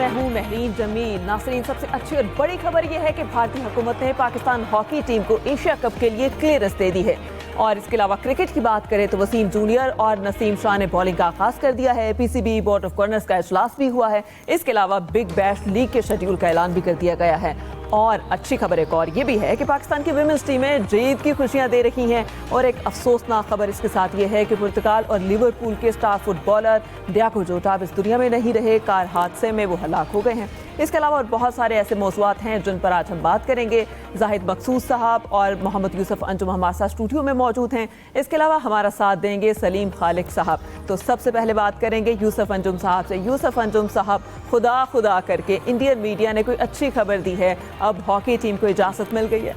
मैं हूं महरीन जमील। नासरीन, सबसे अच्छी और बड़ी खबर यह है कि भारतीय हुकूमत ने पाकिस्तान हॉकी टीम को एशिया कप के लिए क्लियरेंस दे दी है। और इसके अलावा क्रिकेट की बात करें तो वसीम जूनियर और नसीम शाह ने बॉलिंग का आगाज कर दिया है। पीसीबी बोर्ड ऑफ गवर्नर्स का इजलास भी हुआ है। इसके अलावा बिग बैश लीग के शेड्यूल का ऐलान भी कर दिया गया है। और अच्छी खबर एक और ये भी है कि पाकिस्तान की विमेंस टीमें जीत की खुशियां दे रही हैं। और एक अफसोसनाक खबर इसके साथ ये है कि पुर्तगाल और लिवरपूल के स्टार फुटबॉलर डियागो जोटा अब इस दुनिया में नहीं रहे। कार हादसे में वो हलाक हो गए हैं। इसके अलावा और बहुत सारे ऐसे मौज़ूआत हैं जिन पर आज हम बात करेंगे। जाहिद मकसूद साहब और मोहम्मद यूसुफ अंजुम हमारे साथ स्टूडियो में मौजूद हैं। इसके अलावा हमारा साथ देंगे सलीम खालिक साहब। तो सबसे पहले बात करेंगे यूसुफ अंजुम साहब से। यूसुफ अंजुम साहब, खुदा करके इंडियन मीडिया ने कोई अच्छी खबर दी है, अब हॉकी टीम को इजाज़त मिल गई है।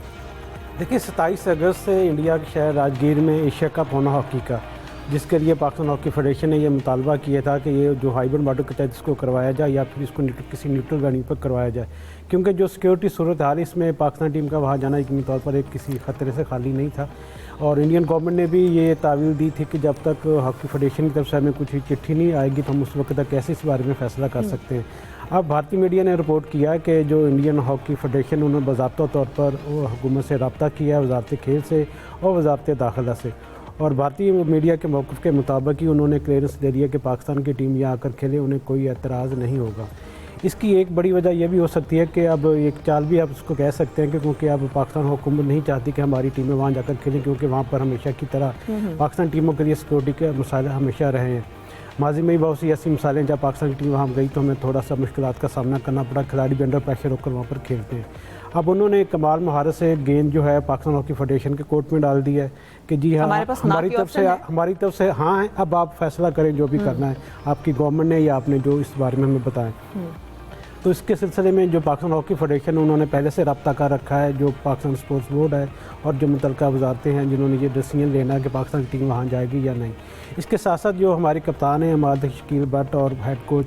देखिए, 27 अगस्त से इंडिया के शहर राजगीर में एशिया कप होना हॉकी का, जिसके लिए पाकिस्तान हॉकी फेडरेशन ने यह मुतालबा किया था कि ये जो हाइब्रिड मॉडल के तहत इसको करवाया जाए या फिर इसको किसी न्यूट्रल वेन्यू पर करवाया जाए, क्योंकि जो सिक्योरिटी सूरत हाल इसमें पाकिस्तान टीम का वहाँ जाना यकीनी तौर पर एक किसी खतरे से खाली नहीं था। और इंडियन गवर्नमेंट ने भी ये तावील दी थी कि जब तक हॉकी फेडरेशन की तरफ से हमें कुछ चिट्ठी नहीं आएगी तो हम उस वक्त तक कैसे इस बारे में फ़ैसला कर सकते हैं। अब भारतीय मीडिया ने रिपोर्ट किया कि जो इंडियन हॉकी फेडरेशन उन्होंने बाज़ाब्ता तौर पर हुकूमत से रब्ता किया, वजारत खेल से और वजारत दाखिला से। और भारतीय मीडिया के मौक़िफ़ के मुताबिक ही उन्होंने क्लियरेंस दे दिया कि पाकिस्तान की टीम यहाँ आकर खेले, उन्हें कोई एतराज़ नहीं होगा। इसकी एक बड़ी वजह यह भी हो सकती है कि अब एक चाल भी आप उसको कह सकते हैं कि क्योंकि अब पाकिस्तान हुकूमत नहीं चाहती कि हमारी टीमें वहाँ जाकर खेलें, क्योंकि वहाँ पर हमेशा की तरह पाकिस्तान टीमों के लिए सिक्योरिटी के मसाइल हमेशा रहे हैं। माजी में ही बहुत सी ऐसी मिसालें जब पाकिस्तान की टीम वहाँ गई तो हमें थोड़ा सा मुश्किलात का सामना करना पड़ा, खिलाड़ी भी अंडर प्रेशर होकर वहाँ पर खेलते हैं। अब उन्होंने कमाल महारत से गेंद जो है पाकिस्तान हॉकी फेडरेशन के कोर्ट में डाल दी है कि जी हाँ, हमारी तरफ से हाँ है, अब आप फैसला करें जो भी करना है, आपकी गवर्नमेंट ने या आपने जो इस बारे में हमें बताया। तो इसके सिलसिले में जो पाकिस्तान हॉकी फेडरेशन उन्होंने पहले से रब्ता कर रखा है, जो पाकिस्तान स्पोर्ट्स बोर्ड है और जो मुतल्लिका वजारतें हैं जिन्होंने ये डिसीजन लेना है कि पाकिस्तान की टीम वहाँ जाएगी या नहीं। इसके साथ साथ जो हमारे कप्तान हैं हमारे शकील भट्ट और हेड कोच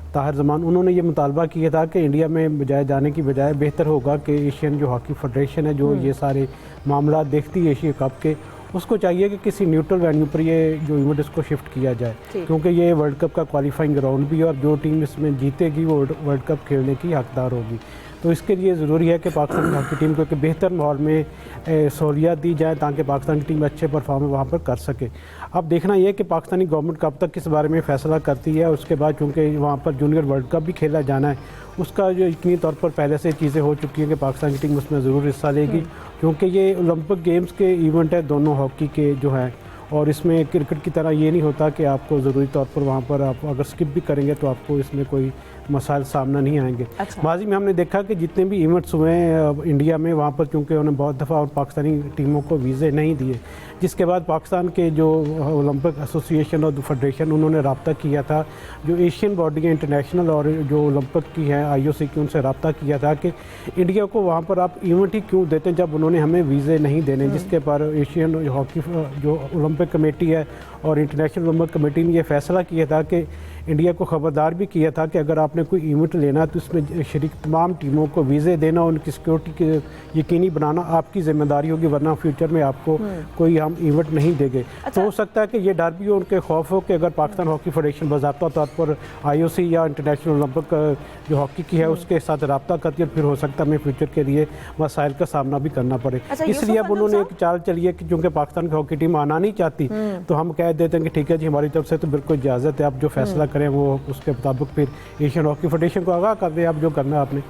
ताहिर जमान, उन्होंने ये मुतालबा किया था कि इंडिया में बजाय जाने की बजाय बेहतर होगा कि एशियन जो हॉकी फेडरेशन है जो ये सारे मामला देखती है एशिया कप के, उसको चाहिए कि किसी न्यूट्रल वेन्यू पर ये जो इवेंट इसको शिफ्ट किया जाए, क्योंकि ये वर्ल्ड कप का क्वालिफाइंग ग्राउंड भी है और जो टीम इसमें जीतेगी वो वर्ल्ड कप खेलने की हकदार होगी। तो इसके लिए ज़रूरी है कि पाकिस्तान हॉकी टीम को एक बेहतर माहौल में सहूलियत दी जाए ताकि पाकिस्तान की टीम अच्छे परफॉर्म वहाँ पर कर सके। अब देखना यह कि पाकिस्तानी गवर्नमेंट कब तक इस बारे में फ़ैसला करती है। उसके बाद चूँकि वहाँ पर जूनियर वर्ल्ड कप भी खेला जाना है, उसका जो यकीनी तौर पर पहले से चीज़ें हो चुकी हैं कि पाकिस्तान की टीम उसमें ज़रूर हिस्सा लेगी, क्योंकि ये ओलंपिक गेम्स के इवेंट है दोनों हॉकी के जो हैं। और इसमें क्रिकेट की तरह ये नहीं होता कि आपको ज़रूरी तौर पर वहाँ पर आप अगर स्किप भी करेंगे तो आपको इसमें कोई मसाइल सामना नहीं आएंगे। अच्छा। माजी में हमने देखा कि जितने भी इवेंट्स हुए हैं इंडिया में, वहाँ पर चूँकि उन्होंने बहुत दफ़ा और पाकिस्तानी टीमों को वीज़े नहीं दिए, जिसके बाद पाकिस्तान के जो ओलंपिक एसोसिएशन और फेडरेशन उन्होंने रब्ता किया था, जो एशियन बॉडी है इंटरनेशनल और जो ओलंपिक की है IOC की, उनसे रब्ता किया था कि इंडिया को वहाँ पर आप इवेंट ही क्यों देते हैं जब उन्होंने हमें वीज़े नहीं देने। जिसके पर एशियन हॉकी जो ओलंपिक कमेटी है और इंटरनेशनल ओलंपिक कमेटी ने यह फैसला किया था कि इंडिया को ख़बरदार भी किया था कि अगर आपने कोई इवेंट लेना तो इसमें शरीक तमाम टीमों को वीज़े देना, उनकी सिक्योरिटी के यकीनी बनाना आपकी ज़िम्मेदारी होगी, वरना फ्यूचर में आपको कोई हम इवेंट नहीं देंगे। अच्छा। तो हो सकता है कि ये डर भी हो, उनके खौफ हो कि अगर पाकिस्तान हॉकी फेडरेशन बाज़ाब्ता तौर पर IOC या इंटरनेशनल ओलंपिक जो हॉकी की है उसके साथ रब्ता करती है, फिर हो सकता है हमें फ्यूचर के लिए मसाइल का सामना भी करना पड़े। अच्छा, इसलिए अब उन्होंने एक चाल चली है कि चूँकि पाकिस्तान की हॉकी टीम आना नहीं चाहती तो हम कह देते हैं कि ठीक है जी, हमारी तरफ से तो बिल्कुल इजाज़त है, आप जो फैसला करें वो उसके मुताबिक फिर एशियन हॉकी फेडरेशन को आगाह कर दें आप जो करना है आपने।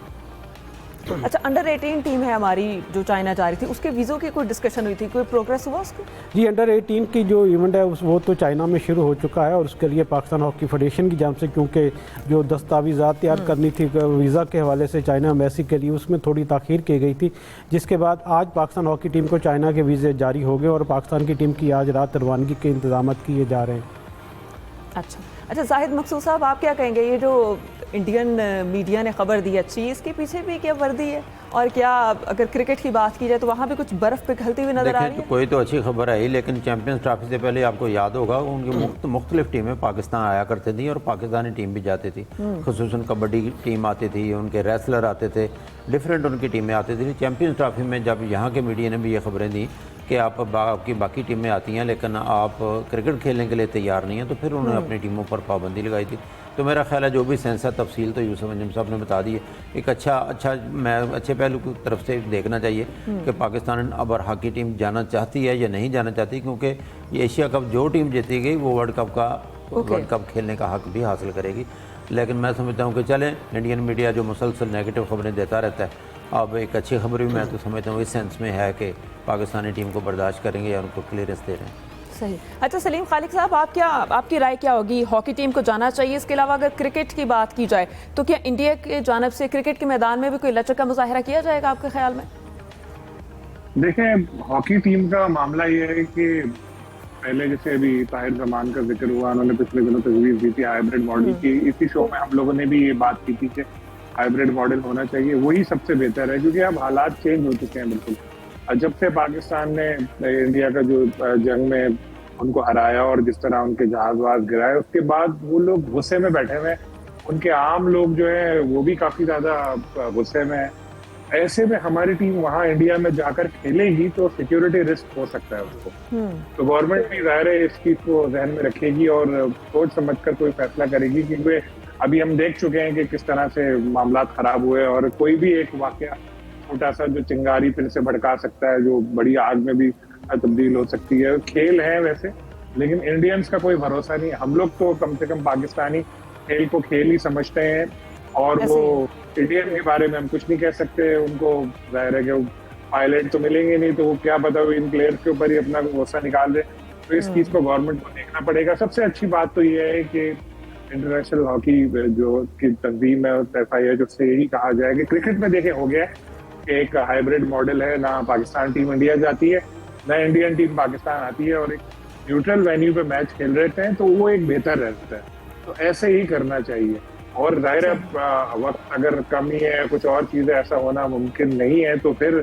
अच्छा, अंडर 18 टीम है हमारी जो चाइना जा रही थी, उसके वीज़ों की कोई डिस्कशन हुई थी, कोई प्रोग्रेस हुआ उसको? जी, अंडर 18 की जो इवेंट है वो तो चाइना में शुरू हो चुका है और उसके लिए पाकिस्तान हॉकी फेडरेशन की जानिब से क्योंकि जो दस्तावेज़ात तैयार करनी थी वीज़ा के हवाले से चाइना एम्बेसी के लिए, उसमें थोड़ी ताख़ीर की गई थी, जिसके बाद आज पाकिस्तान हॉकी टीम को चाइना के वीज़े जारी हो गए और पाकिस्तान की टीम की आज रात रवानगी के इंतजाम किए जा रहे हैं। अच्छा, जाहिद मकसूद साहब, आप क्या कहेंगे, ये जो इंडियन मीडिया ने खबर दी अच्छी, इसके पीछे भी क्या वर्दी है? और क्या अगर क्रिकेट की बात की जाए तो वहाँ भी कुछ बर्फ़ पिघलती हुई नजर आ रही है? कोई तो अच्छी खबर है ही, लेकिन चैंपियंस ट्रॉफी से पहले आपको याद होगा उनकी मुख्तलिफ टीमें पाकिस्तान आया करती थी और पाकिस्तानी टीम भी जाती थी, खुसूसन कबड्डी की टीम आती थी, उनके रेसलर आते थे, डिफरेंट उनकी टीमें आती थी। चैंपियंस ट्रॉफी में जब यहाँ के मीडिया ने भी ये खबरें दी कि आपकी बाकी टीमें आती हैं लेकिन आप क्रिकेट खेलने के लिए तैयार नहीं हैं, तो फिर उन्होंने अपनी टीमों पर पाबंदी लगाई थी। तो मेरा ख्याल है जो भी सेंस है, तफसील तो यूसुफ अंजुम साहब ने बता दी है। एक अच्छे पहलू की तरफ से देखना चाहिए कि पाकिस्तान अब हॉकी टीम जाना चाहती है या नहीं जाना चाहती, क्योंकि ये एशिया कप जो टीम जीती गई वो वर्ल्ड कप खेलने का हक भी हासिल करेगी। लेकिन मैं समझता हूँ कि चलें, इंडियन मीडिया जो मुसलसल नेगेटिव खबरें देता रहता है, अब एक अच्छी खबर भी मैं तो समझता हूँ इस सेंस में है कि पाकिस्तानी टीम को बर्दाश्त करेंगे या उनको क्लियरेंस दे रहे हैं। सही। अच्छा सलीम खालिक साहब, आपकी राय क्या होगी? हॉकी टीम को जाना चाहिए? इसके अलावा अगर क्रिकेट की बात की जाए तो क्या इंडिया के जानब से क्रिकेट के मैदान में भी कोई लचक का मुजाहरा किया जाएगा आपके ख्याल में? देखें, हॉकी टीम का मामला ये है कि पहले जैसे अभी ताहिर जमान का जिक्र हुआ, उन्होंने पिछले दिनों तजवीज़ दी थी हाइब्रिड मॉडल की। इसी शो में हम लोगों ने भी ये बात की थी कि हाइब्रिड मॉडल होना चाहिए, वही सबसे बेहतर है, क्योंकि अब हालात चेंज हो चुके हैं बिल्कुल। जब से पाकिस्तान ने इंडिया का जो जंग में उनको हराया और जिस तरह उनके जहाज वहाज गिराए, उसके बाद वो लोग गुस्से में बैठे हुए, उनके आम लोग जो है वो भी काफी ज्यादा गुस्से में है। ऐसे में हमारी टीम वहां इंडिया में जाकर खेलेगी तो सिक्योरिटी रिस्क हो सकता है उसको। तो गवर्नमेंट भी ज़ाहिर है इस चीज को जहन में रखेगी और सोच समझकर कोई फैसला करेगी, क्योंकि अभी हम देख चुके हैं कि किस तरह से मामला खराब हुए और कोई भी एक वाकया छोटा सा जो चिंगारी फिर से भड़का सकता है, जो बड़ी आग में भी तब्दील हो सकती है। खेल है वैसे, लेकिन इंडियंस का कोई भरोसा नहीं। हम लोग तो कम से कम पाकिस्तानी खेल को खेल ही समझते हैं और वो इंडियन के बारे में हम कुछ नहीं कह सकते। उनको जाहिर है कि पायलट तो मिलेंगे नहीं, तो वो क्या पता वो इन प्लेयर्स के ऊपर ही अपना गुस्सा निकाल दे। तो इस चीज को गवर्नमेंट को देखना पड़ेगा। सबसे अच्छी बात तो ये है कि इंटरनेशनल हॉकी जो की तंजीम है FIH, उससे यही कहा जाए कि क्रिकेट में देखे हो गया कि एक हाइब्रिड मॉडल है, ना पाकिस्तान टीम इंडिया जाती है ना इंडियन टीम पाकिस्तान आती है, और एक न्यूट्रल वेन्यू पे मैच खेल रहे हैं, तो वो एक बेहतर रहता है। तो ऐसे ही करना चाहिए। और जाहिर है वक्त अगर कमी है, कुछ और चीजें ऐसा होना मुमकिन नहीं है, तो फिर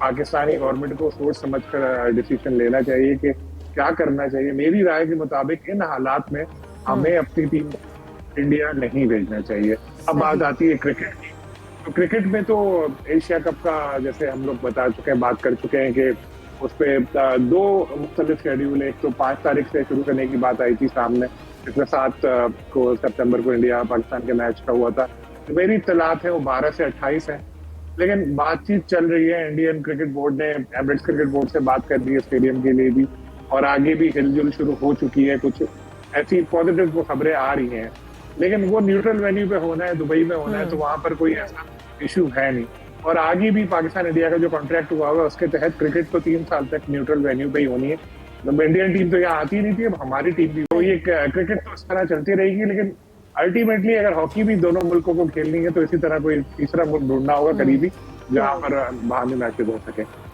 पाकिस्तानी गवर्नमेंट को सोच समझ कर डिसीजन लेना चाहिए कि क्या करना चाहिए। मेरी राय के मुताबिक इन हालात में हमें अपनी टीम इंडिया नहीं भेजना चाहिए। अब बात आती है क्रिकेट की, तो क्रिकेट में तो एशिया कप का जैसे हम लोग बता चुके हैं, बात कर चुके हैं कि उस पर 2 मुख्तलिफ शेड्यूल, एक तो 5 तारीख से शुरू करने की बात आई थी सामने, इसमें 7 सितंबर को इंडिया पाकिस्तान के मैच का हुआ था। तो मेरी इत्तलात है वो 12 से 28 है, लेकिन बातचीत चल रही है। इंडियन क्रिकेट बोर्ड ने एमिरेट्स क्रिकेट बोर्ड से बात कर दी है स्टेडियम के लिए भी, और आगे भी हिलजुल शुरू हो चुकी है। कुछ ऐसी पॉजिटिव खबरें आ रही हैं, लेकिन वो न्यूट्रल वेन्यू पे होना है, दुबई में होना है, तो वहां पर कोई ऐसा इशू है नहीं। और आगे भी पाकिस्तान इंडिया का जो कॉन्ट्रैक्ट हुआ हुआ है उसके तहत क्रिकेट तो 3 साल तक न्यूट्रल वेन्यू पे ही होनी है। तो इंडियन टीम तो यहाँ आती नहीं थी, अब हमारी टीम भी, तो ये क्रिकेट तो इस तरह चलती रहेगी। लेकिन अल्टीमेटली अगर हॉकी भी दोनों मुल्कों को खेलनी है तो इसी तरह कोई तीसरा मुल्क ढूंढना होगा करीबी, जहाँ पर बाहर मैचेज हो सके।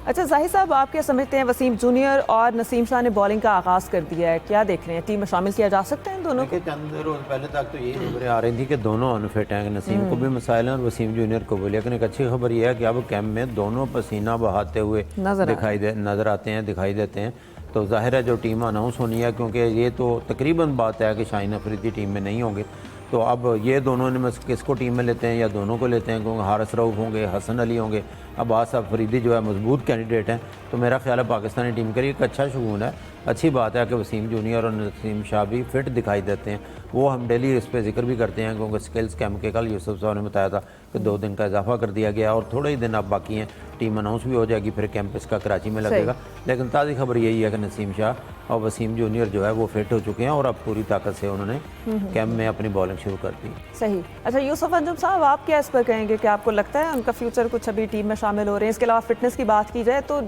अच्छा जाहिर साहब, आप क्या समझते हैं? वसीम जूनियर और नसीम शाह ने बॉलिंग का आगाज कर दिया है, क्या देख रहे हैं? टीम में शामिल किया जा सकता है इन दोनों को? चंद रोज पहले तक तो यही खबरें आ रही थी कि दोनों अनफिट हैं, नसीम को भी मसाइल हैं और वसीम जूनियर को भी। लेकिन एक अच्छी खबर यह है कि अब कैंप में दोनों पसीना बहाते हुए नजर आते हैं, दिखाई देते हैं। तो जाहिर है जो टीम अनाउंस होनी है, क्योंकि ये तो तकरीबन बात है कि शाहीन अफरीदी टीम में नहीं होंगे, तो अब ये दोनों ने किसको टीम में लेते हैं या दोनों को लेते हैं, क्योंकि हारिस रऊफ होंगे, हसन अली होंगे, अब्बास अफरीदी जो है मजबूत कैंडिडेट हैं। तो मेरा ख्याल है पाकिस्तानी टीम के लिए एक अच्छा शगुन है। अच्छी बात है कि वसीम जूनियर और नसीम शाह भी फिट दिखाई देते हैं। वो हम डेली इस पर जिक्र भी करते हैं, क्योंकि स्किल्स कैंप के कल यूसुफ साहब ने बताया था कि 2 दिन का इजाफा कर दिया गया और थोड़े ही दिन अब बाकी हैं, टीम अनाउंस भी हो जाएगी, फिर कैंप इसका कराची में लगेगा। लेकिन ताज़ी खबर यही है कि नसीम शाह और वसीम जूनियर जो है वो फिट हो चुके हैं और अब पूरी ताकत से उन्होंने कैंप में अपनी बॉलिंग शुरू कर दी। सही। अच्छा यूसुफ अंजुम साहब, आप क्या इस पर कहेंगे कि आपको लगता है उनका फ्यूचर कुछ अभी टीम में शामिल हो रहे हैं? इसके अलावा फिटनेस की बात की जाए तो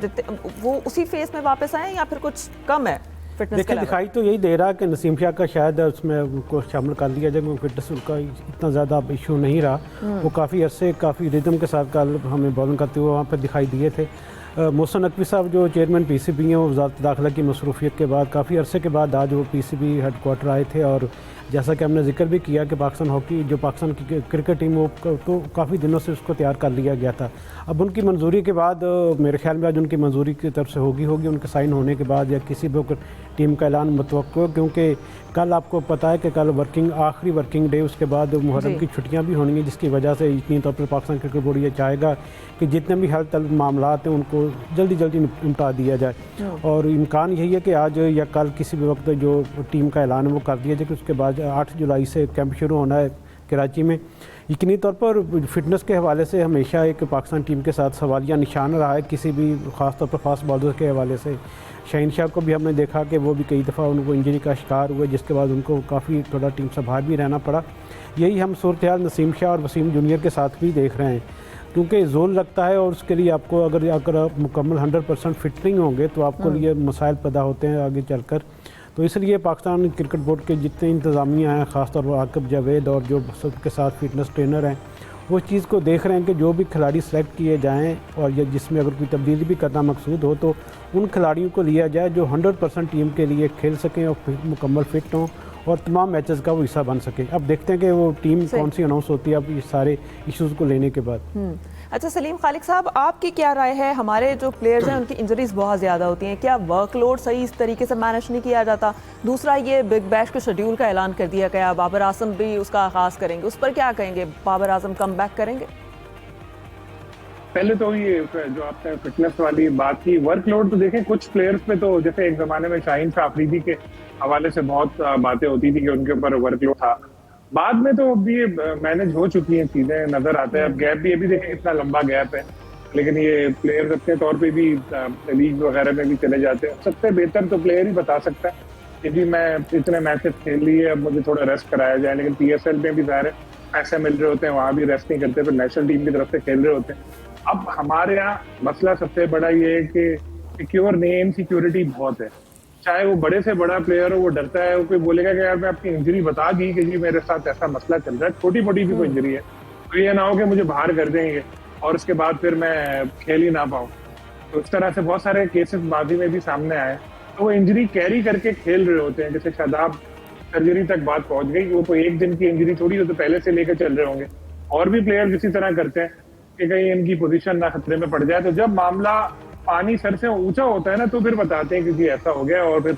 वो उसी फेज में वापस आए या फिर कुछ कम है फिटनेस? देखिए दिखाई तो यही दे रहा है कि नसीम शाह का शायद उसमें उनको शामिल कर दिया जाए, क्योंकि फिटनेस उनका इतना ज़्यादा इशू नहीं रहा। वो काफ़ी अरसे काफ़ी रिदम के साथ कल हमें बॉलिंग करते हुए वहाँ पर दिखाई दिए थे। मोहसिन नकवी साहब जो चेयरमैन PCB हैं, वो वज़ारत दाखिला की मसरूफियत के बाद काफ़ी अरसे के बाद आज वो PCB हेडक्वार्टर आए थे, और जैसा कि हमने जिक्र भी किया कि पाकिस्तान हॉकी जो पाकिस्तान की क्रिकेट टीम वो तो काफ़ी दिनों से उसको तैयार कर लिया गया था। अब उनकी मंजूरी के बाद मेरे ख्याल में आज उनकी मंजूरी की तरफ से होगी उनके साइन होने के बाद या किसी भी टीम का ऐलान मतवक्को, क्योंकि कल आपको पता है कि कल आखिरी वर्किंग डे, उसके बाद मुहर्रम की छुट्टियां भी होनी हैं, जिसकी वजह से यकीनी तौर पर पाकिस्तान क्रिकेट बोर्ड ये चाहेगा कि जितने भी हेल्थ मामला हैं उनको जल्दी निपटा दिया जाए। और इम्कान यही है कि आज या कल किसी भी वक्त जो टीम का ऐलान है वो कर दिया जाए कि उसके बाद आज 8 जुलाई से कैंप शुरू होना है कराची में। यकीनी तौर पर फिटनेस के हवाले से हमेशा एक पाकिस्तान टीम के साथ सवालिया निशान रहा है, किसी भी ख़ास तौर पर फास्ट बॉलर के हवाले से। शाहीन शाह को भी हमने देखा कि वो भी कई दफ़ा उनको इंजरी का शिकार हुए, जिसके बाद उनको काफ़ी थोड़ा टीम से बाहर भी रहना पड़ा। यही हम सूरत हाल नसीम शाह और वसीम जूनियर के साथ भी देख रहे हैं, क्योंकि जोर लगता है और उसके लिए आपको अगर आप मुकम्मल 100% फिट नहीं होंगे तो आपको लिए मसाइल पैदा होते हैं आगे चलकर। तो इसलिए पाकिस्तान क्रिकेट बोर्ड के जितने इंतज़ामिया हैं, ख़ासतौर पर आकिब जावेद और जो सबके साथ फिटनेस ट्रेनर हैं, वो चीज़ को देख रहे हैं कि जो भी खिलाड़ी सेलेक्ट किए जाएँ और या जिसमें अगर कोई तब्दीली भी करना मकसूद हो तो उन खिलाड़ियों को लिया जाए जो 100% टीम के लिए खेल सकें और मुकम्मल फिट हों और तमाम मैचेस का वो हिस्सा बन सके। अब देखते हैं कि वो टीम कौन सी अनाउंस होती है अब ये सारे इश्यूज़ को लेने के बाद। अच्छा सलीम खालिक साहब, आपकी क्या राय है? हमारे जो प्लेयर्स हैं उनकी इंजरीज बहुत ज़्यादा होती हैं, क्या वर्कलोड सही इस तरीके से मैनेज नहीं किया जाता? दूसरा, ये बिग बैश के शेड्यूल का ऐलान कर दिया गया, बाबर आजम भी उसका आगाज़ करेंगे, उस पर क्या कहेंगे? बाबर आजम कम बैक करेंगे? पहले तो ये जो आपने फिटनेस वाली बात की, वर्कलोड तो देखें कुछ प्लेयर्स पे तो जैसे एक जमाने में शाहीन शाह अफरीदी के हवाले से बहुत बातें होती थी कि उनके ऊपर वर्कलोड था। बाद में तो अब ये मैनेज हो चुकी हैं, चीजें नजर आते हैं। अब गैप भी अभी देखें कितना लंबा गैप है, लेकिन ये प्लेयर्स अपने तौर पे भी लीग वगैरह में भी चले जाते हैं। सबसे बेहतर तो प्लेयर ही बता सकता है कि जी मैं इतने मैचेस खेल लिए, अब मुझे थोड़ा रेस्ट कराया जाए। लेकिन PSL में भी ज़ाहिर है पैसे मिल रहे होते हैं, वहाँ भी रेस्ट नहीं करते, फिर नेशनल टीम की तरफ से खेल रहे होते हैं। अब हमारे यहाँ मसला सबसे बड़ा ये है कि सिक्योर नहीं है, इनसिक्योरिटी बहुत है। चाहे वो बड़े से बड़ा प्लेयर हो, वो डरता है, वो कोई बोलेगा कि यार मैं आपकी इंजरी बता दी कि जी मेरे साथ ऐसा मसला चल रहा है, छोटी मोटी भी कोई इंजरी है, तो ये ना हो कि मुझे बाहर कर देंगे और उसके बाद फिर मैं खेल ही ना पाऊँ। तो इस तरह से बहुत सारे केसेस माजी में भी सामने आए, तो वो इंजरी कैरी करके खेल रहे होते हैं। जैसे शादाब सर्जरी तक बात पहुंच गई, वो कोई एक दिन की इंजरी थोड़ी हो, तो पहले से लेकर चल रहे होंगे। और भी प्लेयर्स इसी तरह करते हैं कि कहीं इनकी पोजीशन ना खतरे में पड़ जाए। तो जब मामला पानी सर से ऊंचा होता है ना, तो फिर बताते हैं कि जी ऐसा हो गया और फिर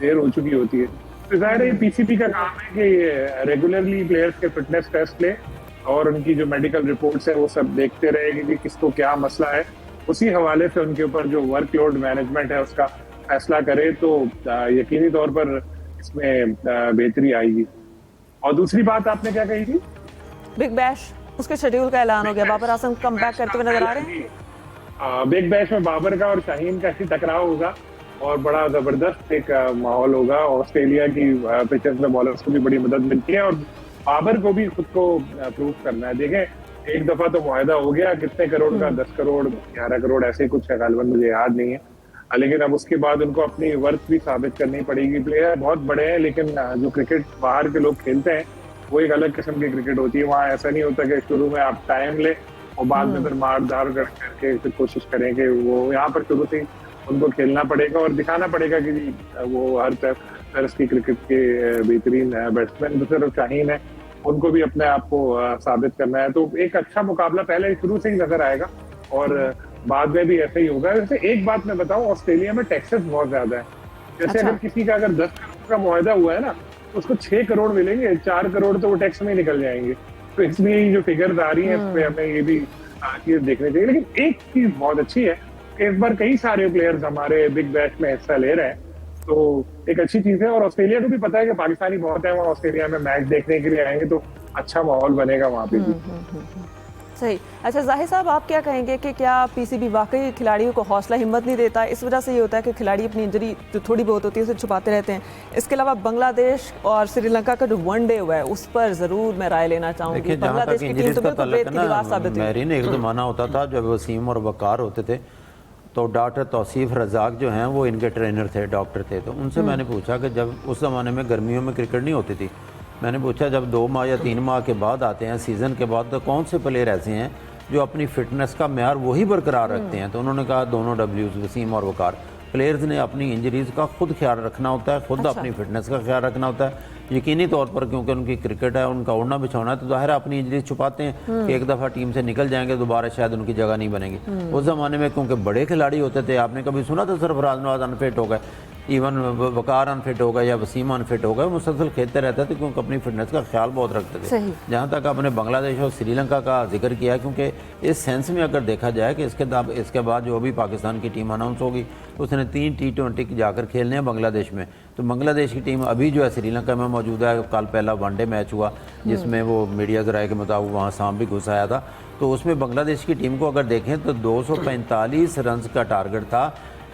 देर हो चुकी होती है। तो जाहिर है PCB का काम है कि ये रेगुलरली प्लेयर्स के फिटनेस टेस्ट ले और उनकी जो मेडिकल रिपोर्ट्स है वो सब देखते रहे कि किसको क्या मसला है, उसी हवाले से उनके ऊपर जो वर्कलोड मैनेजमेंट है उसका फैसला करे, तो यकीनी तौर पर इसमें बेहतरी आएगी। और दूसरी बात आपने क्या कही थी? बिग बैश, उसके शेड्यूल का ऐलान हो गया, बाबर आजम कम बैक करते हुए नजर आ रहे हैं। बिग बैश में बाबर का और शाहीन का ऐसी टकराव होगा और बड़ा जबरदस्त एक माहौल होगा। ऑस्ट्रेलिया की पिचेस में बॉलर्स को भी बड़ी मदद मिलती है और बाबर को भी खुद को प्रूव करना है। देखें एक दफा तो मुआहदा हो गया, कितने करोड़ का, 10 करोड़ 11 करोड़ ऐसे कुछ है, गालिबन मुझे याद नहीं है, लेकिन अब उसके बाद उनको अपनी वर्थ भी साबित करनी पड़ेगी। प्लेयर बहुत बड़े हैं, लेकिन जो क्रिकेट बाहर के लोग खेलते हैं वो एक अलग किस्म की क्रिकेट होती है। वहाँ ऐसा नहीं होता कि शुरू में आप टाइम ले और बाद में फिर मार धार करके फिर कोशिश करेंगे। वो यहाँ पर शुरू से उनको खेलना पड़ेगा और दिखाना पड़ेगा कि वो हर तरह की क्रिकेट के बेहतरीन बैट्समैन सिर्फ शाहीन है, उनको भी अपने आप को साबित करना है। तो एक अच्छा मुकाबला पहले शुरू से ही नजर आएगा और बाद में भी ऐसा ही होगा। वैसे एक बात मैं बताऊं, ऑस्ट्रेलिया में टैक्सेस बहुत ज्यादा है। जैसे अगर किसी का अगर 10 करोड़ का मुआहदा हुआ है ना, तो उसको 6 करोड़ मिलेंगे, 4 करोड़ तो वो टैक्स में निकल जाएंगे। तो इसलिए जो फिगर्स आ रही है इसमें हमें ये भी चीज देखनी चाहिए। लेकिन एक चीज बहुत अच्छी है कि इस बार कई सारे प्लेयर्स हमारे बिग बैश में हिस्सा ले रहे हैं, तो एक अच्छी चीज है। और ऑस्ट्रेलिया को भी पता है कि पाकिस्तानी बहुत है, वहाँ ऑस्ट्रेलिया में मैच देखने के लिए आएंगे, तो अच्छा माहौल बनेगा वहाँ पे भी। सही। अच्छा जाहिर साहब, आप क्या कहेंगे कि क्या PCB वाकई खिलाड़ियों को हौसला हिम्मत नहीं देता? इस वजह से ये होता है कि खिलाड़ी अपनी इंजरी जो थोड़ी बहुत होती है उसे छुपाते रहते हैं। इसके अलावा बांग्लादेश और श्रीलंका का जो वनडे हुआ है उस पर जरूर मैं राय लेना चाहूंगी। बांग्लादेश की टीम तो बिल्कुल रेत की दीवार साबित हुई। मेरीन एक जमाना होता था जब वसीम और वकार होते थे, तो डॉक्टर तौसीफ रजाक जो हैं वो इनके ट्रेनर थे, डॉक्टर थे। तो उनसे मैंने पूछा कि जब उस ज़माने में गर्मियों में क्रिकेट नहीं होती थी, मैंने पूछा जब 2 माह या 3 माह के बाद आते हैं सीज़न के बाद, तो कौन से प्लेयर ऐसे हैं जो अपनी फिटनेस का म्यार वही बरकरार रखते हैं? तो उन्होंने कहा दोनों W's, वसीम और वकार। प्लेयर्स ने अपनी इंजरीज़ का खुद ख्याल रखना होता है, खुद अपनी फिटनेस का ख्याल रखना होता है यकीनी तौर पर, क्योंकि उनकी क्रिकेट है, उनका उड़ना बिछाना है, तो ज़ाहिर अपनी इंजरीज छुपाते हैं कि एक दफ़ा टीम से निकल जाएंगे, दोबारा शायद उनकी जगह नहीं बनेगी। उस ज़माने में क्योंकि बड़े खिलाड़ी होते थे, आपने कभी सुना तो सरफराज नवाज अनफिट हो गए, इवन वकार अनफिट हो गया या वसीम अनफिट हो गया, मुसलसल खेलते रहते थे क्योंकि अपनी फिटनेस का ख्याल बहुत रखते थे। जहाँ तक आपने बांग्लादेश और श्रीलंका का जिक्र किया, क्योंकि इस सेंस में अगर देखा जाए कि इसके बाद जो भी पाकिस्तान की टीम अनाउंस होगी उसने 3 T20 जाकर खेलने हैं बांग्लादेश में। तो बांग्लादेश की टीम अभी जो है श्रीलंका में मौजूद है। कल पहला वनडे मैच हुआ जिसमें वो मीडिया ज़राए के मुताबिक वहाँ सांप भी घुस आया था। तो उसमें बांग्लादेश की टीम को अगर देखें तो 245 रन का टारगेट था।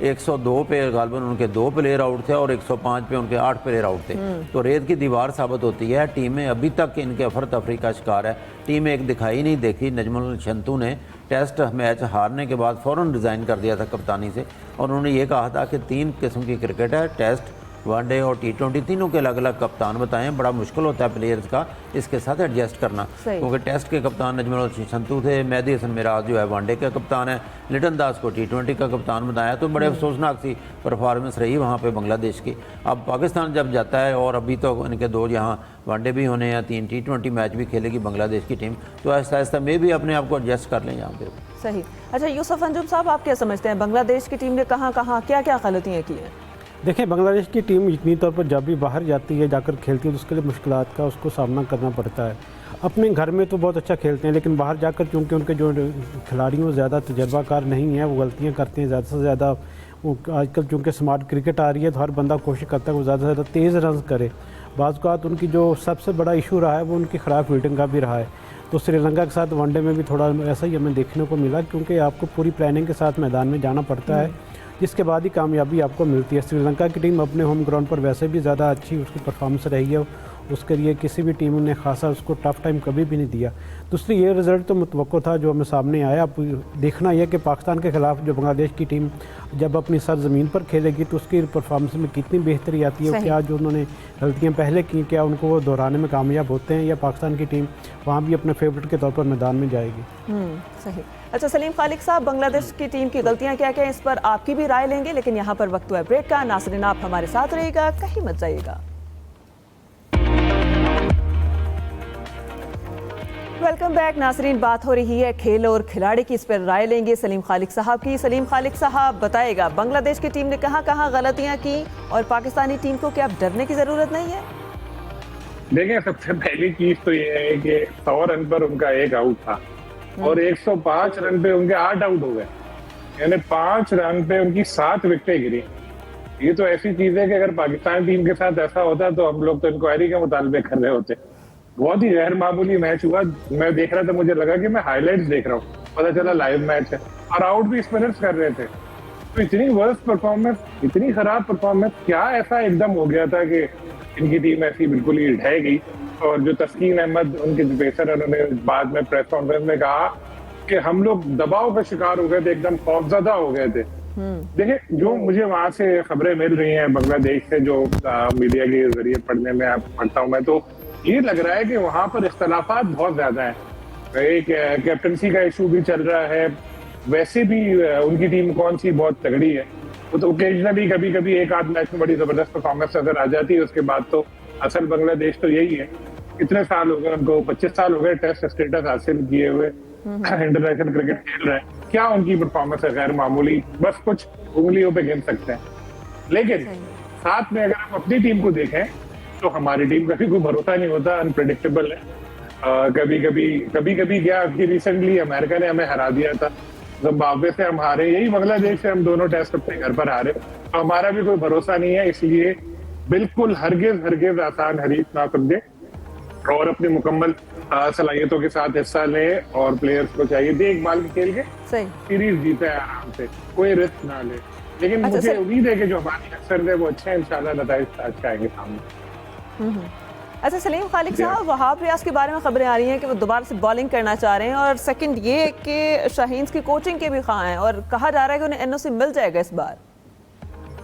102 पे गालबन उनके 2 प्लेयर आउट थे और 105 पे उनके 8 प्लेयर आउट थे। तो रेत की दीवार साबित होती है। टीमें अभी तक इनके अफर तफरी का शिकार है। टीम एक दिखाई नहीं देखी। नजमुल शंतू ने टेस्ट मैच हारने के बाद फ़ौरन रिज़ाइन कर दिया था कप्तानी से और उन्होंने ये कहा था कि 3 किस्म की क्रिकेट है, टेस्ट, वनडे और T20, तीनों के अलग अलग कप्तान बताएं। बड़ा मुश्किल होता है प्लेयर्स का इसके साथ एडजस्ट करना, क्योंकि टेस्ट के कप्तान नजमुल शंतू थे, मेहदी हसन मिराज जो है वनडे का कप्तान है, लिटन दास को T20 का कप्तान बताया। तो बड़े अफसोसनाक सी परफॉर्मेंस रही वहाँ पे बांग्लादेश की। अब पाकिस्तान जब जाता है और अभी तो इनके 2 यहाँ वनडे भी होने हैं, 3 T20 मैच भी खेलेगी बांग्लादेश की टीम, तो आहिस्ता आहिस्ता में भी अपने आप को एडजस्ट कर लें यहाँ पे। सही। अच्छा यूसुफ अंजुम साहब, आप क्या समझते हैं बांग्लादेश की टीम ने कहाँ क्या क्या गलतियाँ की हैं? देखिए, बांग्लादेश की टीम यकीनी तौर पर जब भी बाहर जाती है, जाकर खेलती है, तो उसके लिए मुश्किलात का उसको सामना करना पड़ता है। अपने घर में तो बहुत अच्छा खेलते हैं, लेकिन बाहर जाकर चूँकि उनके जो खिलाड़ियों हैं तजर्बाकार नहीं है, वो गलतियाँ करते हैं ज़्यादा से ज़्यादा। वो आजकल चूँकि स्मार्ट क्रिकेट आ रही है तो हर बंदा कोशिश करता है वो ज़्यादा से ज़्यादा तेज़ रन करे। बाज़ उनकी जो सबसे बड़ा इशू रहा है वो उनकी ख़राब फील्डिंग का भी रहा है। तो श्रीलंका के साथ वनडे में भी थोड़ा ऐसा ही हमें देखने को मिला, क्योंकि आपको पूरी प्लानिंग के साथ मैदान में जाना पड़ता है, जिसके बाद ही कामयाबी आपको मिलती है। श्रीलंका की टीम अपने होम ग्राउंड पर वैसे भी ज़्यादा अच्छी उसकी परफॉर्मेंस रही है, उसके लिए किसी भी टीम ने खासा उसको टफ टाइम कभी भी नहीं दिया। दूसरी ये रिज़ल्ट तो मुतवक्को था जो हमें सामने आया। अब देखना यह कि पाकिस्तान के ख़िलाफ़ जो बांग्लादेश की टीम जब अपनी सरज़मीन पर खेलेगी तो उसकी परफॉर्मेंस में कितनी बेहतरी आती है, क्या जो उन्होंने गलतियाँ पहले की क्या उनको वो दोहराने में कामयाब होते हैं, या पाकिस्तान की टीम वहाँ भी अपने फेवरेट के तौर पर मैदान में जाएगी। सही। अच्छा सलीम खालिक साहब, बांग्लादेश की टीम की गलतियाँ क्या क्या हैं, इस पर आपकी भी राय लेंगे, लेकिन यहाँ पर वक्त हुआ है ब्रेक का। नाज़रीन आप हमारे साथ रहिएगा, कहीं मत जाइएगा। वेलकम बैक नाजरीन। बात हो रही है खेल और खिलाड़ी की, इस पर राय लेंगे सलीम खालिक साहब की। सलीम खालिक साहब बताएगा बांग्लादेश की टीम ने कहाँ गलतियां की और पाकिस्तानी टीम को क्या अब डरने की जरूरत नहीं है? देखिए, सबसे पहली चीज तो ये है कि 100 रन पर उनका 1 आउट था और 105 रन पे उनके 8 आउट हो गए, यानी 5 रन पे उनकी 7 विकेटें गिरी। ये तो ऐसी चीज है कि अगर पाकिस्तान टीम के साथ ऐसा होता तो हम लोग तो इंक्वायरी के मुतालबे कर रहे होते। बहुत ही गैर मामूली मैच हुआ। मैं देख रहा था, मुझे लगा कि मैं हाईलाइट्स देख रहा हूँ, पता चला लाइव मैच है और आउट भी स्पिनर्स कर रहे थे। तो इतनी वर्स्ट परफॉर्मेंस, इतनी खराब परफॉर्मेंस, क्या ऐसा एकदम हो गया था कि इनकी टीम ऐसी बिल्कुल ही ढह गई? और जो तस्कीन अहमद उनके जो पेसर है, उन्होंने बाद में प्रेस कॉन्फ्रेंस में कहा कि हम लोग दबाव का शिकार हो गए थे, एकदम खौफजदा हो गए थे। देखिए, जो मुझे वहां से खबरें मिल रही हैं बांग्लादेश से, जो मीडिया के जरिए पढ़ने में पढ़ता हूँ मैं, तो ये लग रहा है कि वहां पर इख्तलाफात बहुत ज्यादा है। एक कैप्टनसी का इशू भी चल रहा है। वैसे भी उनकी टीम कौन सी बहुत तगड़ी है, वो तो ओकेजनली कभी कभी एक आध मैच में बड़ी जबरदस्त परफॉर्मेंस नजर आ जाती है। उसके बाद तो असल बांग्लादेश तो यही है। कितने साल हो गए उनको, 25 साल हो गए टेस्ट स्टेटस हासिल किए हुए, इंटरनेशनल क्रिकेट खेल रहे हैं। क्या उनकी परफॉर्मेंस है गैर मामूली, बस कुछ उंगलियों पे गिन सकते हैं। लेकिन साथ में अगर हम अपनी टीम को देखें तो हमारी टीम का भी कोई भरोसा नहीं होता, अनप्रेडिक्टेबल है। कभी कभी क्या, अभी रिसेंटली अमेरिका ने हमें हरा दिया था, जिम्बाब्वे से हम हारे, यही बांग्लादेश से हम दोनों टेस्ट अपने घर पर हारे। तो हमारा भी कोई भरोसा नहीं है, इसलिए बिल्कुल हरगिज आसान हरीफ ना समझे और अपनी मुकम्मल सलाहियतों के साथ हिस्सा लें और प्लेयर्स को चाहिए देखभाल के खेल के सीरीज जीते हैं आराम से, कोई रिस्क ना ले। लेकिन मुझे उम्मीद है कि जो हमारे अक्सर है वो अच्छे इंशाल्लाह नताइज आज का आएंगे सामने। अच्छा सलीम खालिक साहब, वहाब रियाज के बारे में खबरें आ रही हैं कि वो दोबारा से बॉलिंग करना चाह रहे हैं, और सेकंड ये कि शाहीन की कोचिंग के भी ख्वाह हैं और कहा जा रहा है कि उन्हें एनओसी मिल जाएगा इस बार।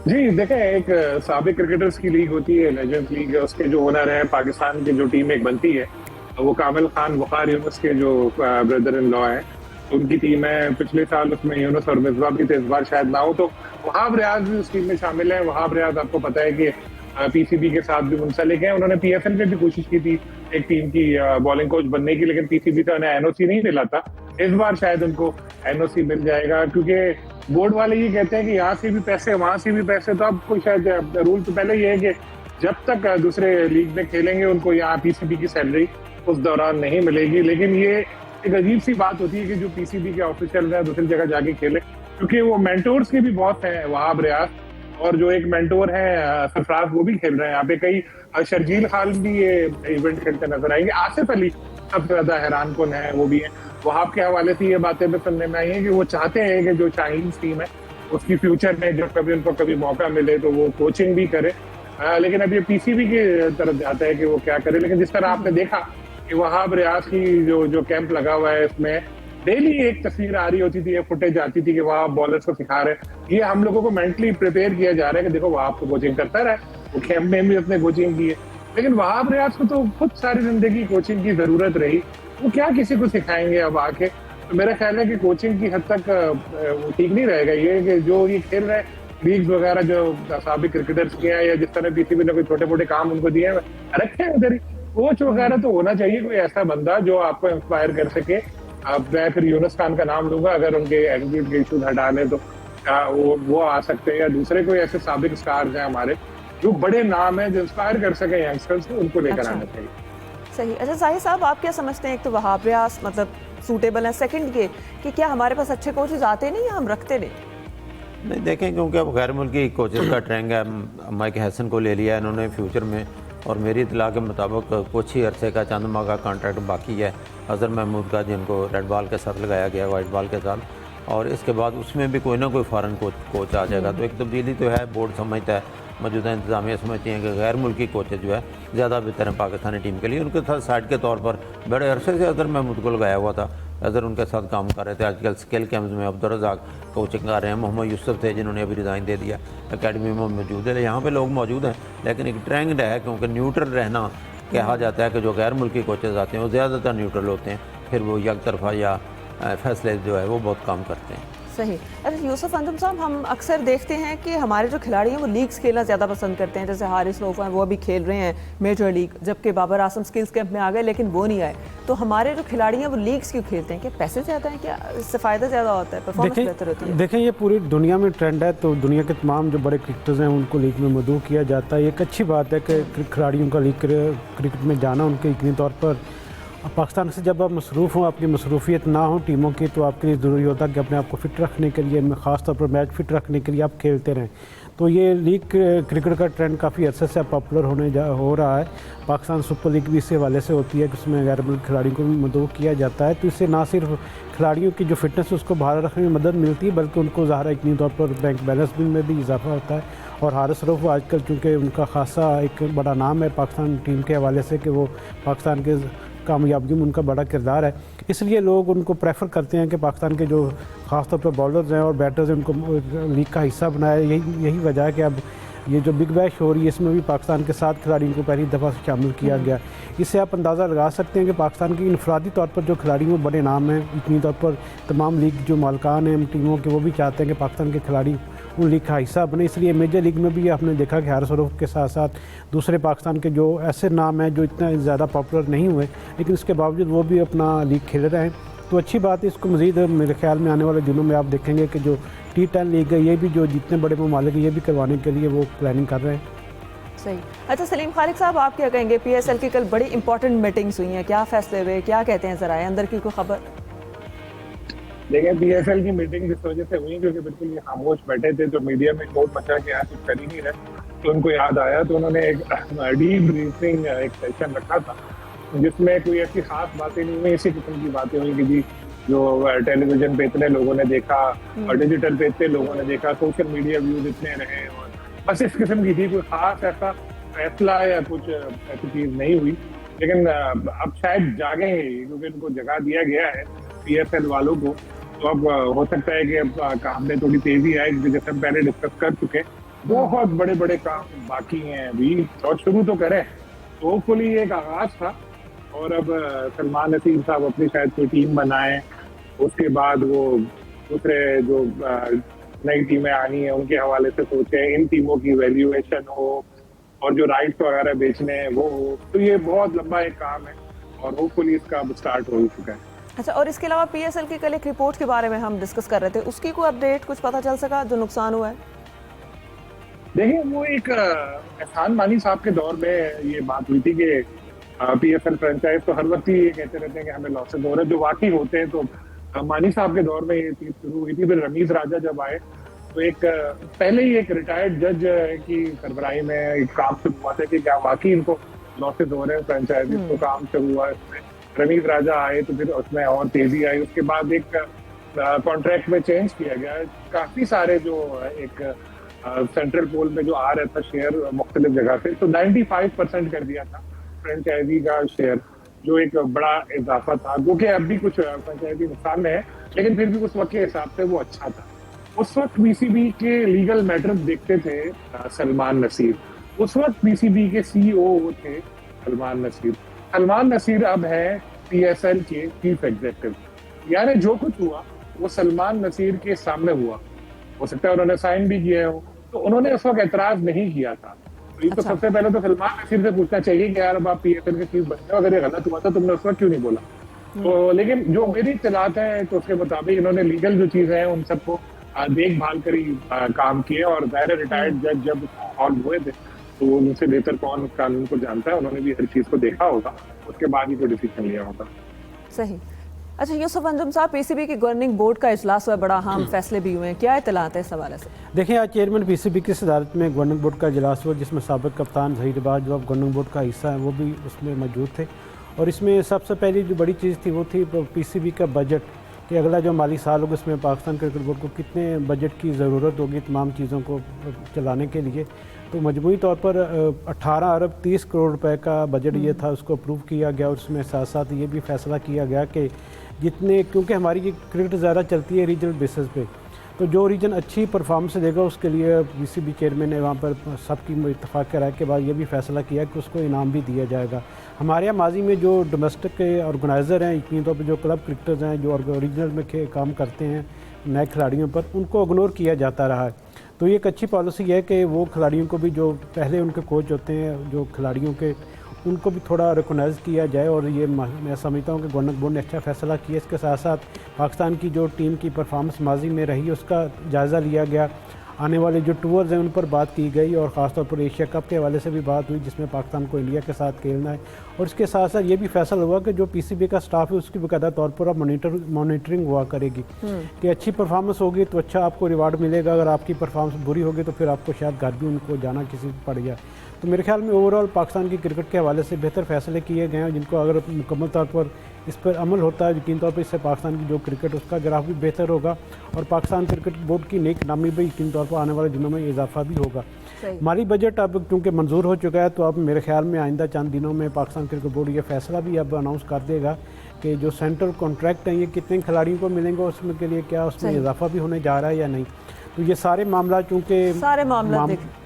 जी देखें, एक साबिक क्रिकेटर्स की लीग होती है, लेजेंड्स लीग, उसके जो ओनर हैं पाकिस्तान की जो टीम एक बनती है वो कामिल खान वकार यूनुस के जो ब्रदर इन लॉ हैं, उनकी टीम है। पिछले साल उसमें यूनुस और मिसबा भी थे, इस बार शायद ना हो। तो वहाब रियाज भी उस टीम में शामिल है। वहाब रियाज आपको पता है कि पीसीबी के साथ भी मुंसलिक है। उन्होंने पीएसएल में भी कोशिश की थी एक टीम की बॉलिंग कोच बनने की, लेकिन पीसीबी से उन्हें एनओसी नहीं मिला था। इस बार शायद उनको एनओसी मिल जाएगा, क्योंकि बोर्ड वाले ये कहते हैं कि यहाँ से भी पैसे वहां से भी पैसे, तो अब कोई शायद रूल तो पहले ये है कि जब तक दूसरे लीग में खेलेंगे उनको यहाँ पीसीबी की सैलरी उस दौरान नहीं मिलेगी। लेकिन ये एक अजीब सी बात होती है कि जो पीसीबी के ऑफिशियल है दूसरी जगह जाके खेले, क्योंकि वो मेंटोर्स के भी बहुत हैं, वहाब रियाज और जो एक मेंटोर है सरफराज, वो भी खेल रहे हैं यहाँ पे। कई शर्जील खान भी ये इवेंट खेलते नजर आएंगे। आसिफ अली सबसे ज्यादा हैरान कौन है, वो भी है। वहाब के हवाले से ये बातें भी सुनने में आई है कि वो चाहते हैं कि जो चाइनीज टीम है उसकी फ्यूचर में जब कभी उनको कभी मौका मिले तो वो कोचिंग भी करे। लेकिन अब ये पीसीबी की तरफ जाता है कि वो क्या करे। लेकिन जिस तरह आपने देखा कि वहाब रियाज की जो कैंप लगा हुआ है, इसमें डेली एक तस्वीर आ रही होती थी, फुटेज आती थी कि वहां बॉलर्स को सिखा रहे। ये हम लोगों को मेंटली प्रिपेयर किया जा रहा है कि देखो वहां आपको कोचिंग करता रहा, वो कैंप में भी अपने कोचिंग की है। लेकिन वहाब रियाज को तो खुद सारी जिंदगी कोचिंग की जरूरत रही, वो क्या किसी को सिखाएंगे अब आके। तो मेरा ख्याल है कि कोचिंग की हद तक ठीक नहीं रहेगा ये कि जो ये खेल रहे लीग्स वगैरह जो साबिक क्रिकेटर्स के हैं, या जिस तरह पीसीबी ने कोई छोटे मोटे काम उनको दिए हैं रखे हैं उधर ही। कोच वगैरह तो होना चाहिए कोई ऐसा बंदा जो आपको इंस्पायर कर सके। अब मैं फिर यूनुस खान का नाम लूंगा, अगर उनके एटीट्यूड के इशूज हटा लें तो वो आ सकते हैं, या दूसरे कोई ऐसे साबिक स्टार्स हैं हमारे जो बड़े नाम हैं जो इंस्पायर कर सके यंगस्टर्स को, उनको लेकर आना चाहिए। सही। अच्छा जाहिर साहब, आप क्या समझते हैं, एक तो वहाब रियाज मतलब सूटेबल है, सेकंड ये कि क्या हमारे पास अच्छे कोचेज आते नहीं या हम रखते नहीं देखें, क्योंकि अब गैर मुल्की कोचेस का ट्रेंड है। माइक हैसन को ले लिया इन्होंने फ्यूचर में, और मेरी इतला के मुताबिक कुछ ही अरसे का चंद माह का कॉन्ट्रैक्ट बाकी है अजहर महमूद का, जिनको रेड बॉल के साथ लगाया गया वाइट बॉल के साथ, और इसके बाद उसमें भी कोई ना कोई फ़ॉरेन कोच आ जाएगा। तो एक तब्दीली तो है, बोर्ड समझता है, मौजूदा इंतजामिया समझती हैं कि गैर मुल्की कोचेज जो है ज़्यादा बेहतर हैं पाकिस्तानी टीम के लिए। उनके साथ साइड के तौर पर बड़े अरसे से अजहर महमूद को लगाया हुआ था, अजहर उनके साथ काम कर रहे थे। आजकल स्किल कैम्प्स में अब्दुर्रज़ाक कोचिंग कर रहे हैं, मोहम्मद यूसुफ थे जिन्होंने अभी रिज़ाइन दे दिया, एकेडमी में मौजूद है। यहाँ पे लोग मौजूद हैं, लेकिन एक ट्रेंड है, क्योंकि न्यूट्रल रहना कहा जाता है कि जो गैर मुल्की कोचेज़ आते हैं वो ज़्यादातर न्यूट्रल होते हैं, फिर वो एक तरफा या फैसले जो है वो बहुत कम करते हैं। सही। अच्छा यूसुफ अंजुम साहब, हम अक्सर देखते हैं कि हमारे जो खिलाड़ी हैं वो लीग्स खेलना ज़्यादा पसंद करते हैं, जैसे हारिस रऊफ हैं वो अभी खेल रहे हैं मेजर लीग, जबकि बाबर आसम स्किल्स कैंप में आ गए लेकिन वो नहीं आए। तो हमारे जो खिलाड़ी हैं वो लीग्स क्यों खेलते हैं? क्या पैसे ज़्यादा हैं, क्या इससे फ़ायदा ज़्यादा होता है, परफॉर्मेंस बेहतर होती है? देखें, ये पूरी दुनिया में ट्रेंड है, तो दुनिया के तमाम जो बड़े क्रिकेटर्स हैं उनको लीग में मदऊ किया जाता है। एक अच्छी बात है कि खिलाड़ियों का लीग क्रिकेट में जाना उनके यकीनी तौर पर। पाकिस्तान से जब आप मसरूफ़ हों, आपकी मसरूफियत ना हो टीमों की, तो आपके लिए ज़रूरी होता है कि अपने आप को फ़िट रखने के लिए, ख़ास तौर पर मैच फ़िट रखने के लिए आप खेलते रहें। तो ये लीग क्रिकेट का ट्रेंड काफ़ी अर्से से पॉपुलर हो रहा है। पाकिस्तान सुपर लीग भी इसी हवाले से होती है कि उसमें गैर मुल्की खिलाड़ियों को भी मदऊ किया जाता है। तो इससे ना सिर्फ खिलाड़ियों की जो फिटनेस है उसको बाहर रखने में मदद मिलती है, बल्कि उनको ज़ाहिर यकीनी तौर पर बैंक बैलेंस में भी इजाफा होता है। और हारिस रऊफ आजकल चूँकि उनका खासा एक बड़ा नाम है पाकिस्तान टीम के हवाले से कि वो पाकिस्तान के कामयाबी में उनका बड़ा किरदार है, इसलिए लोग उनको प्रेफर करते हैं कि पाकिस्तान के जो ख़ासतौर पर बॉलर्स हैं और बैटर्स हैं उनको लीग का हिस्सा बनाया। यही वजह है कि अब ये जो बिग बैश हो रही है इसमें भी पाकिस्तान के 7 खिलाड़ियों को पहली दफ़ा से शामिल किया गया। इससे आप अंदाज़ा लगा सकते हैं कि पाकिस्तान की इनफरादी तौर पर जो खिलाड़ी में बड़े नाम हैं, इतनी तौर पर तमाम लीग जो मालकान हैं टीमों के वो भी चाहते हैं कि पाकिस्तान के खिलाड़ी उन लीग का हिस्सा बने। इसलिए मेजर लीग में भी आपने देखा कि हारिस रऊफ के साथ साथ दूसरे पाकिस्तान के जो ऐसे नाम हैं जो इतना ज़्यादा पॉपुलर नहीं हुए, लेकिन उसके बावजूद वो भी अपना लीग खेल रहे हैं। तो अच्छी बात है। इसको मज़ीद मेरे ख्याल में आने वाले दिनों में आप देखेंगे कि जो T10 लीग है ये भी जो जितने बड़े ममालिक ये भी करवाने के लिए वो प्लानिंग कर रहे हैं। सही। अच्छा सलीम खालिक साहब, आप क्या कहेंगे? PSL की कल बड़ी इंपॉर्टेंट मीटिंग्स हुई हैं, क्या फैसले हुए, क्या कहते हैं, ज़रा अंदर की कोई खबर? देखिए, PSL की मीटिंग इस वजह से हुई क्योंकि बिल्कुल ये खामोश बैठे थे, तो मीडिया में शोर मचा के यहाँ कुछ कर ही नहीं रहे, तो उनको याद आया तो उन्होंने एक डीप ब्रीफिंग एक सेशन रखा था जिसमें कोई ऐसी खास बातें नहीं हुई, इसी किस्म की बातें हुई कि जी जो टेलीविजन पे इतने लोगों ने देखा और डिजिटल पे इतने लोगों ने देखा, सोशल मीडिया व्यूज इतने रहे, और बस इस किस्म की थी। कोई खास ऐसा फैसला या कुछ ऐसी चीज नहीं हुई। लेकिन अब शायद जागे हैं क्योंकि इनको जगा दिया गया है PSL वालों को, तो अब हो सकता है कि अब काम में थोड़ी तेजी आए, जैसे हम पहले डिस्कस कर चुके। बहुत बड़े बड़े काम बाकी हैं अभी, और शुरू तो करें। तो होपफुली एक आगाज था, और अब सलमान नसीम साहब अपनी शायद कोई टीम बनाए, उसके बाद वो दूसरे जो नई टीमें आनी है उनके हवाले से सोचे, इन टीमों की वैल्यूएशन हो और जो राइट्स वगैरह बेचने हैं वो हो। तो ये बहुत लंबा एक काम है और होपफुली इसका अब स्टार्ट हो चुका है। अच्छा, और इसके अलावा PSL की कल एक रिपोर्ट के बारे में हम डिस्कस कर रहे थे, उसकी कोई अपडेट कुछ पता चल सका जो नुकसान हुआ है? देखिए वो एक एहसान मानी साहब के दौर में ये बात हुई थी कि PSL फ्रेंचाइज तो हर वक्त ही ये कहते रहते हैं कि हमें लॉसेस हो रहे हैं, जो वाकई होते हैं। तो मानी साहब के दौर में ये चीज शुरू हुई थी। फिर रमीज राजा जब आए तो एक पहले ही एक रिटायर्ड जज की सरबराही में एक काम शुरू हुआ था कि क्या वाकई इनको लॉसेस हो रहे हैं फ्रेंचाइज, तो काम शुरू हुआ इसमें। रमीज राजा आए तो फिर उसमें और तेजी आई। उसके बाद एक कॉन्ट्रैक्ट में चेंज किया गया। काफी सारे जो एक सेंट्रल पोल में जो आ रहा था शेयर मुख्तलिफ जगह से, तो 95% कर दिया था फ्रेंचाइजी का शेयर, जो एक बड़ा इजाफा था। क्योंकि अब भी कुछ फ्रेंचाइजी नुकसान में है, लेकिन फिर भी उस वक्त के हिसाब से वो अच्छा था। उस वक्त PCB के लीगल मैटर्स देखते थे सलमान नसीर। उस वक्त PCB के CEO थे सलमान नसीर। सलमान नसीर अब है PSL के चीफ एग्जीक्यूटिव। यानी जो कुछ हुआ वो सलमान नसीर के सामने हुआ। हो सकता है उन्होंने साइन भी किए हो, तो उन्होंने उस वक्त एतराज नहीं किया था। तो ये तो सबसे पहले तो सलमान नसीर से पूछना चाहिए कि यार अब आप PSL के चीफ बनते हो, अगर ये गलत हुआ था तुमने उस वक्त क्यों नहीं बोला? तो लेकिन जो मेरी इत्तलात है तो उसके मुताबिक इन्होंने लीगल जो चीजें हैं उन सबको देखभाल कर ही काम किए। और ज़ाहिर रिटायर्ड जज जब हॉल हुए थे तो उनसे बेहतर कौन कानून को जानता है, उन्होंने भी हर चीज को देखा होगा, उसके बाद ही कोई डिसीजन लिया होगा। सही। अच्छा यूसुफ अंजुम साहब, PCB की गवर्निंग बोर्ड का इजलास हुआ, बड़ा अहम फैसले भी हुए हैं, क्या इत्तलात है इस हवाले से? देखिए आज चेयरमैन PCB की सदारत में गवर्निंग बोर्ड का इजलास हुआ, जिसमें साबिक कप्तान जहीर अब्बास जो अब गवर्निंग बोर्ड का हिस्सा है वो भी उसमें मौजूद थे। और इसमें सबसे पहली जो बड़ी चीज़ थी वो थी PCB का बजट, कि अगला जो माली साल होगा उसमें पाकिस्तान क्रिकेट बोर्ड को कितने बजट की ज़रूरत होगी तमाम चीज़ों को चलाने के लिए। तो मजमूई तौर पर 18 अरब 30 करोड़ रुपए का बजट ये था, उसको अप्रूव किया गया। और उसमें साथ साथ ये भी फैसला किया गया कि जितने, क्योंकि हमारी ये क्रिकेट ज़्यादा चलती है रीजनल बेसिस पे, तो जो रीजन अच्छी परफॉर्मेंस देगा उसके लिए PCB चेयरमैन ने वहाँ पर सबकी इत्तेफाक राय के बाद ये भी फैसला किया कि उसको इनाम भी दिया जाएगा। हमारे यहाँ माजी में जो डोमेस्टिक के ऑर्गेनाइज़र हैं, यकीन तौर पर जो क्लब क्रिकेटर्स हैं जो रीजनल में काम करते हैं नए खिलाड़ियों पर, उनको इग्नोर किया जाता रहा है। तो ये एक अच्छी पॉलिसी है कि वो खिलाड़ियों को भी, जो पहले उनके कोच होते हैं जो खिलाड़ियों के, उनको भी थोड़ा रिकॉग्नाइज किया जाए। और ये मैं समझता हूँ कि गवर्निंग बोर्ड ने अच्छा फैसला किया। इसके साथ साथ पाकिस्तान की जो टीम की परफॉर्मेंस माजी में रही उसका जायज़ा लिया गया। आने वाले जो टूर्स हैं उन पर बात की गई और ख़ासतौर पर एशिया कप के हवाले से भी बात हुई, जिसमें पाकिस्तान को इंडिया के साथ खेलना है। और इसके साथ साथ ये भी फैसला हुआ कि जो PCB का स्टाफ है उसकी बाकायदा तौर पर अब मॉनिटरिंग हुआ करेगी कि अच्छी परफॉर्मेंस होगी तो अच्छा आपको रिवार्ड मिलेगा, अगर आपकी परफॉर्मेंस बुरी होगी तो फिर आपको शायद घर भी उनको जाना किसी पड़ जाए। तो मेरे ख्याल में ओवरऑल पाकिस्तान की क्रिकेट के हवाले से बेहतर फैसले किए गए हैं, जिनको अगर मुकम्मल तौर पर इस पर अमल होता है यकीन तौर पर इससे पाकिस्तान की जो क्रिकेट उसका ग्राफ भी बेहतर होगा और पाकिस्तान क्रिकेट बोर्ड की नेक नामी भी यकीन तौर पर आने वाले दिनों में इजाफा भी होगा। माली बजट अब क्योंकि मंजूर हो चुका है तो अब मेरे ख्याल में आइंदा चंद दिनों में पाकिस्तान क्रिकेट बोर्ड ये फैसला भी अब अनाउंस कर देगा कि जो सेंट्रल कॉन्ट्रैक्ट हैं ये कितने खिलाड़ियों को मिलेंगे, उसमें के लिए क्या उसमें इजाफा भी होने जा रहा है या नहीं। तो ये सारे मामला चूँकि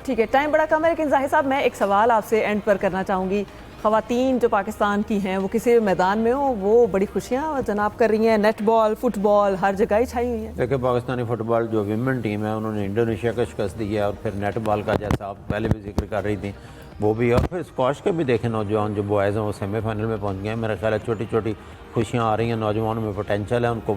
ठीक है, टाइम बड़ा कम है, लेकिन जाहिर साहब मैं एक सवाल आपसे एंड पर करना चाहूँगी। ख़वातीन जो पाकिस्तान की हैं वो किसी मैदान में हो वो बड़ी खुशियाँ जनाब कर रही हैं, नेटबॉल फुटबॉल हर जगह ही छाई हुई है। देखिए पाकिस्तानी फुटबॉल जो विमेन टीम है उन्होंने इंडोनेशिया को शिकस्त दी है और फिर नेटबॉल का जैसा आप पहले भी जिक्र कर रही थी वो भी, और फिर स्क्वाश के भी देखें नौजवान जो बॉयज़ हैं वो सेमीफाइनल में पहुँच गए हैं। मेरा ख्याल है छोटी छोटी खुशियाँ आ रही हैं, नौजवानों में पोटेंशल है, उनको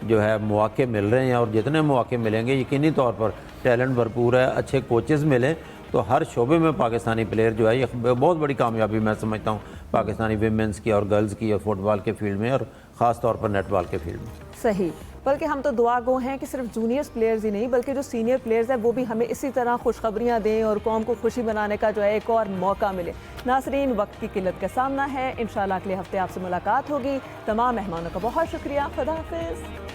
जो है मौके मिल रहे हैं और जितने मौके मिलेंगे यकीनी तौर पर टैलेंट भरपूर है, अच्छे कोचेज़ मिले तो हर शोबे में पाकिस्तानी प्लेयर जो है ये बहुत बड़ी कामयाबी मैं समझता हूँ पाकिस्तानी विमेंस की और गर्ल्स की और फुटबॉल के फील्ड में और ख़ास तौर पर नेटबॉल के फील्ड में। सही, बल्कि हम तो दुआ गो हैं कि सिर्फ जूनियर्स प्लेयर्स ही नहीं बल्कि जो सीनियर प्लेयर्स हैं वो भी हमें इसी तरह खुशखबरियाँ दें और कौम को खुशी बनाने का जो है एक और मौका मिले। नाज़रीन, वक्त की किल्लत का सामना है, इंशाल्लाह अगले हफ्ते आपसे मुलाकात होगी। तमाम मेहमानों का बहुत शुक्रिया, खुदा हाफिज़।